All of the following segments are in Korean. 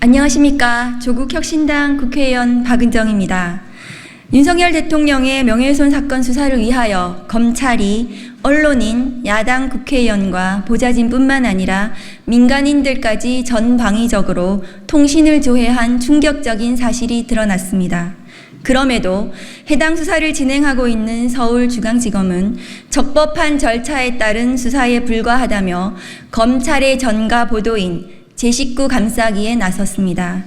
안녕하십니까. 조국혁신당 국회의원 박은정입니다. 윤석열 대통령의 명예훼손 사건 수사를 위하여 검찰이 언론인, 야당 국회의원과 보좌진뿐만 아니라 민간인들까지 전방위적으로 통신을 조회한 충격적인 사실이 드러났습니다. 그럼에도 해당 수사를 진행하고 있는 서울중앙지검은 적법한 절차에 따른 수사에 불과하다며 검찰의 전가 보도인 제19 감싸기에 나섰습니다.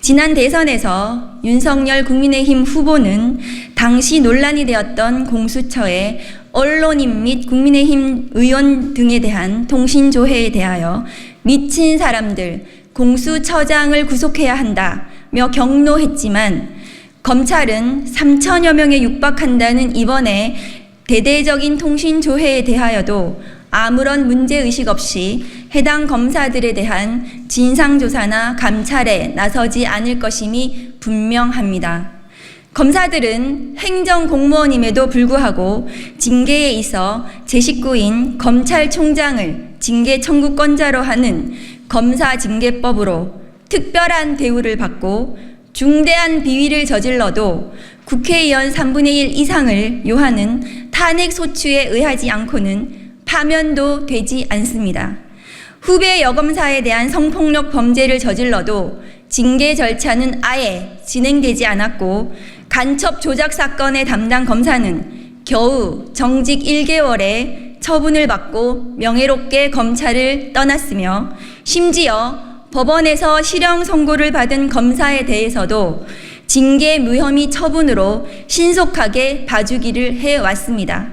지난 대선에서 윤석열 국민의힘 후보는 당시 논란이 되었던 공수처에 언론인 및 국민의힘 의원 등에 대한 통신조회에 대하여 미친 사람들, 공수처장을 구속해야 한다며 경로했지만 검찰은 3천여 명에 육박한다는 이번에 대대적인 통신조회에 대하여도 아무런 문제의식 없이 해당 검사들에 대한 진상조사나 감찰에 나서지 않을 것임이 분명합니다. 검사들은 행정공무원임에도 불구하고 징계에 있어 제19인 검찰총장을 징계 청구권자로 하는 검사징계법으로 특별한 대우를 받고 중대한 비위를 저질러도 국회의원 3분의 1 이상을 요하는 탄핵소추에 의하지 않고는 파면도 되지 않습니다. 후배 여검사에 대한 성폭력 범죄를 저질러도 징계 절차는 아예 진행되지 않았고 간첩 조작 사건의 담당 검사는 겨우 정직 1개월에 처분을 받고 명예롭게 검찰을 떠났으며 심지어 법원에서 실형 선고를 받은 검사에 대해서도 징계 무혐의 처분으로 신속하게 봐주기를 해왔습니다.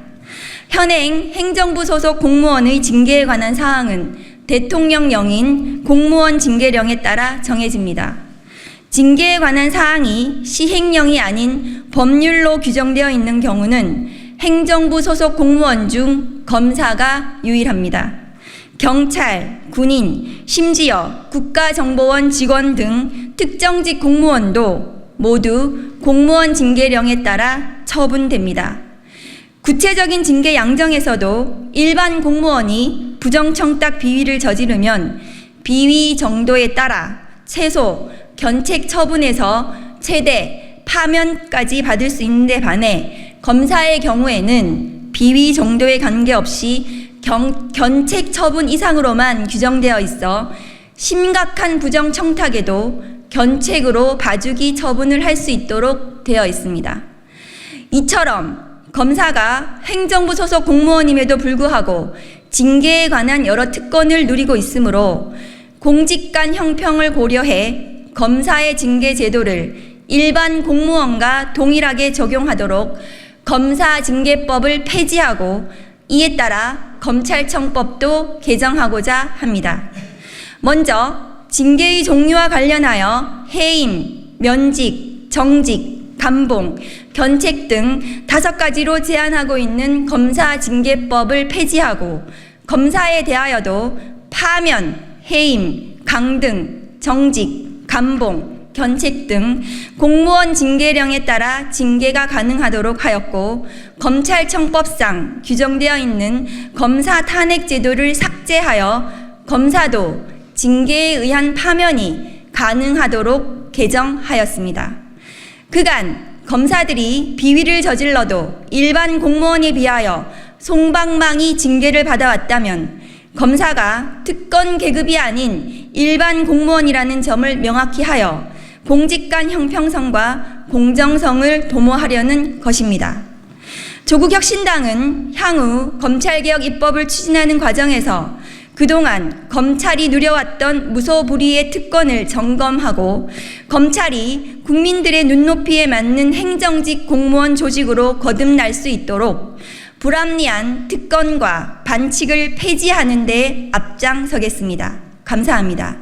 현행 행정부 소속 공무원의 징계에 관한 사항은 대통령령인 공무원 징계령에 따라 정해집니다. 징계에 관한 사항이 시행령이 아닌 법률로 규정되어 있는 경우는 행정부 소속 공무원 중 검사가 유일합니다. 경찰, 군인, 심지어 국가정보원 직원 등 특정직 공무원도 모두 공무원 징계령에 따라 처분됩니다. 구체적인 징계 양정에서도 일반 공무원이 부정청탁 비위를 저지르면 비위 정도에 따라 최소 견책 처분에서 최대 파면까지 받을 수 있는데 반해 검사의 경우에는 비위 정도에 관계없이 견책 처분 이상으로만 규정되어 있어 심각한 부정청탁에도 견책으로 봐주기 처분을 할 수 있도록 되어 있습니다. 이처럼 검사가 행정부 소속 공무원임에도 불구하고 징계에 관한 여러 특권을 누리고 있으므로 공직간 형평을 고려해 검사의 징계 제도를 일반 공무원과 동일하게 적용하도록 검사징계법을 폐지하고 이에 따라 검찰청법도 개정하고자 합니다. 먼저 징계의 종류와 관련하여 해임, 면직, 정직, 감봉, 견책 등 5가지로 제한하고 있는 검사징계법을 폐지하고 검사에 대하여도 파면, 해임, 강등, 정직, 감봉, 견책 등 공무원 징계령에 따라 징계가 가능하도록 하였고 검찰청법상 규정되어 있는 검사 탄핵 제도를 삭제하여 검사도 징계에 의한 파면이 가능하도록 개정하였습니다. 그간 검사들이 비위를 저질러도 일반 공무원에 비하여 솜방망이 징계를 받아왔다면 검사가 특권 계급이 아닌 일반 공무원이라는 점을 명확히 하여 공직간 형평성과 공정성을 도모하려는 것입니다. 조국혁신당은 향후 검찰개혁 입법을 추진하는 과정에서 그동안 검찰이 누려왔던 무소불위의 특권을 점검하고 검찰이 국민들의 눈높이에 맞는 행정직 공무원 조직으로 거듭날 수 있도록 불합리한 특권과 반칙을 폐지하는 데 앞장서겠습니다. 감사합니다.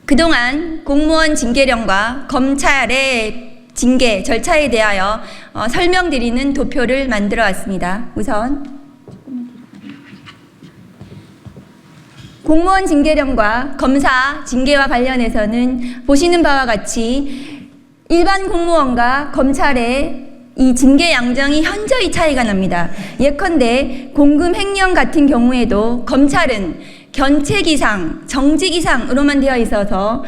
그동안 공무원 징계령과 검찰의 징계 절차에 대하여 설명드리는 도표를 만들어 왔습니다. 우선 공무원 징계령과 검사 징계와 관련해서는 보시는 바와 같이 일반 공무원과 검찰의 이 징계 양정이 현저히 차이가 납니다. 예컨대 공금 횡령 같은 경우에도 검찰은 견책 이상, 정직 이상으로만 되어 있어서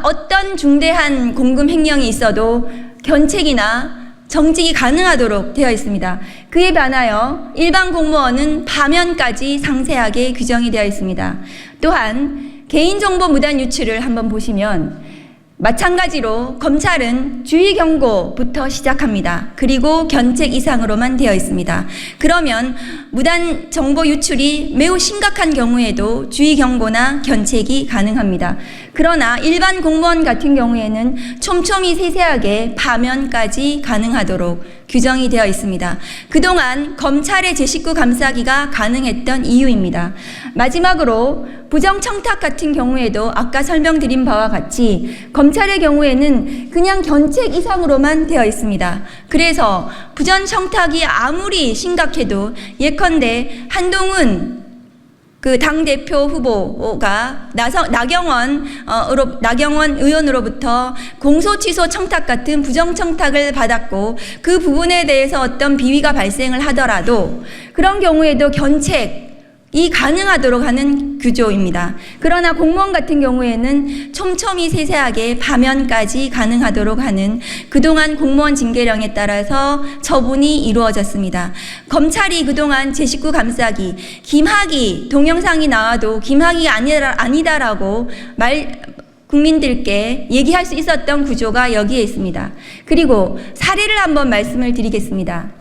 어떤 중대한 공금 횡령이 있어도 견책이나 정직이 가능하도록 되어 있습니다. 그에 반하여 일반 공무원은 파면까지 상세하게 규정이 되어 있습니다. 또한 개인정보 무단 유출을 한번 보시면 마찬가지로 검찰은 주의 경고부터 시작합니다. 그리고 견책 이상으로만 되어 있습니다. 그러면 무단 정보 유출이 매우 심각한 경우에도 주의 경고나 견책이 가능합니다. 그러나 일반 공무원 같은 경우에는 촘촘히 세세하게 파면까지 가능하도록 규정이 되어 있습니다. 그동안 검찰의 제19 감사기가 가능했던 이유입니다. 마지막으로 부정청탁 같은 경우에도 아까 설명드린 바와 같이 검찰의 경우에는 그냥 견책 이상으로만 되어 있습니다. 그래서 부정청탁이 아무리 심각해도 예컨대 한동훈 그 당대표 후보가 나경원 의원으로부터 공소 취소 청탁 같은 부정 청탁을 받았고 그 부분에 대해서 어떤 비위가 발생을 하더라도 그런 경우에도 견책이 가능하도록 하는 구조입니다. 그러나 공무원 같은 경우에는 촘촘히 세세하게 파면까지 가능하도록 하는 그동안 공무원 징계령에 따라서 처분이 이루어졌습니다. 검찰이 그동안 제19 감사기 김학의 동영상이 나와도 김학의가 아니다라고 국민들께 얘기할 수 있었던 구조가 여기에 있습니다. 그리고 사례를 한번 말씀을 드리겠습니다.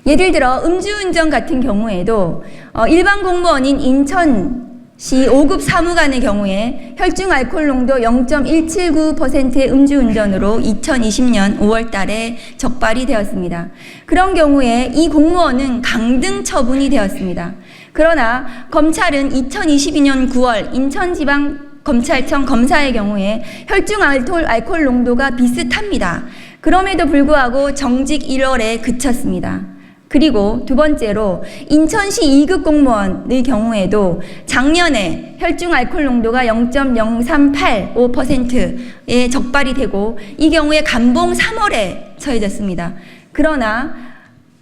예를 들어 음주운전 같은 경우에도 일반 공무원인 인천시 5급 사무관의 경우에 혈중 알코올 농도 0.179%의 음주운전으로 2020년 5월 달에 적발이 되었습니다. 그런 경우에 이 공무원은 강등 처분이 되었습니다. 그러나 검찰은 2022년 9월 인천지방검찰청 검사의 경우에 혈중 알코올 농도가 비슷합니다. 그럼에도 불구하고 정직 1월에 그쳤습니다. 그리고 두 번째로 인천시 2급 공무원의 경우에도 작년에 혈중 알코올 농도가 0.0385%에 적발이 되고 이 경우에 감봉 3월에 처해졌습니다. 그러나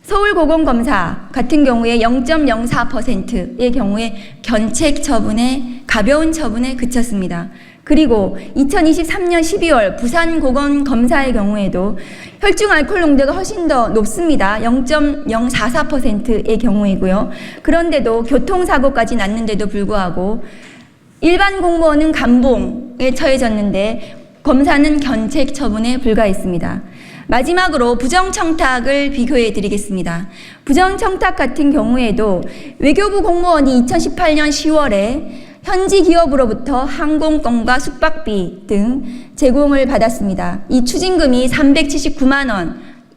서울고검검사 같은 경우에 0.04%의 경우에 견책 처분에 가벼운 처분에 그쳤습니다. 그리고 2023년 12월 부산고검검사의 경우에도 혈중 알코올 농도가 훨씬 더 높습니다. 0.044%의 경우이고요. 그런데도 교통사고까지 났는데도 불구하고 일반 공무원은 감봉에 처해졌는데 검사는 견책 처분에 불과했습니다. 마지막으로 부정청탁을 비교해 드리겠습니다. 부정청탁 같은 경우에도 외교부 공무원이 2018년 10월에 현지 기업으로부터 항공권과 숙박비 등 제공을 받았습니다. 이 추징금이 379만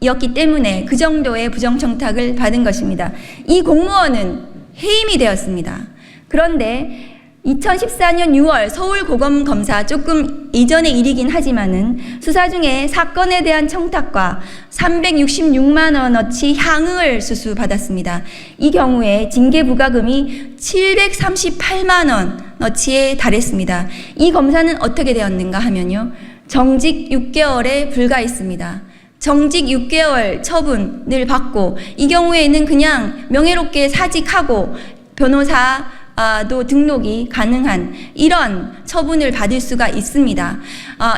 원이었기 때문에 그 정도의 부정청탁을 받은 것입니다. 이 공무원은 해임이 되었습니다. 그런데 2014년 6월 서울고검검사 조금 이전의 일이긴 하지만은 수사 중에 사건에 대한 청탁과 366만 원어치 향응을 수수받았습니다. 이 경우에 징계 부과금이 738만 원어치에 달했습니다. 이 검사는 어떻게 되었는가 하면요. 정직 6개월에 불과했습니다. 정직 6개월 처분을 받고 이 경우에는 그냥 명예롭게 사직하고 변호사도 등록이 가능한 이런 처분을 받을 수가 있습니다.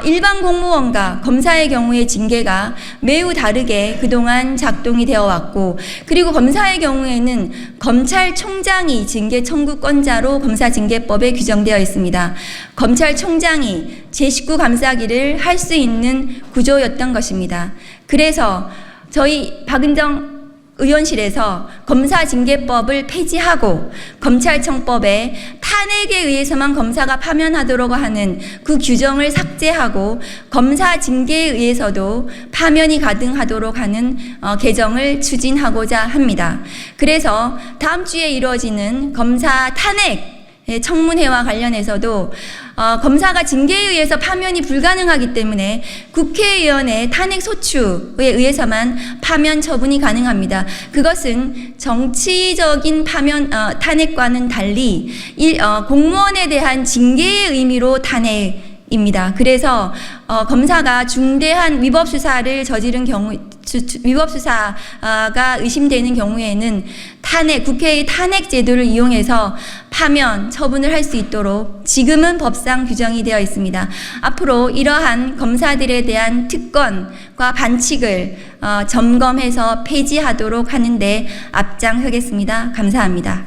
일반 공무원과 검사의 경우의 징계가 매우 다르게 그동안 작동이 되어 왔고 그리고 검사의 경우에는 검찰총장이 징계 청구권자로 검사징계법에 규정되어 있습니다. 검찰총장이 제19 감사기를 할 수 있는 구조였던 것입니다. 그래서 저희 박은정 의원실에서 검사징계법을 폐지하고 검찰청법에 탄핵에 의해서만 검사가 파면하도록 하는 그 규정을 삭제하고 검사징계에 의해서도 파면이 가능하도록 하는 개정을 추진하고자 합니다. 그래서 다음 주에 이루어지는 검사 탄핵 청문회와 관련해서도 검사가 징계에 의해서 파면이 불가능하기 때문에 국회의원의 탄핵 소추에 의해서만 파면 처분이 가능합니다. 그것은 정치적인 탄핵과는 달리 공무원에 대한 징계의 의미로 탄핵입니다. 그래서 검사가 중대한 위법 수사를 저지른 위법 수사가 의심되는 경우에는 국회의 탄핵 제도를 이용해서 파면, 처분을 할 수 있도록 지금은 법상 규정이 되어 있습니다. 앞으로 이러한 검사들에 대한 특권과 반칙을 점검해서 폐지하도록 하는데 앞장서겠습니다. 감사합니다.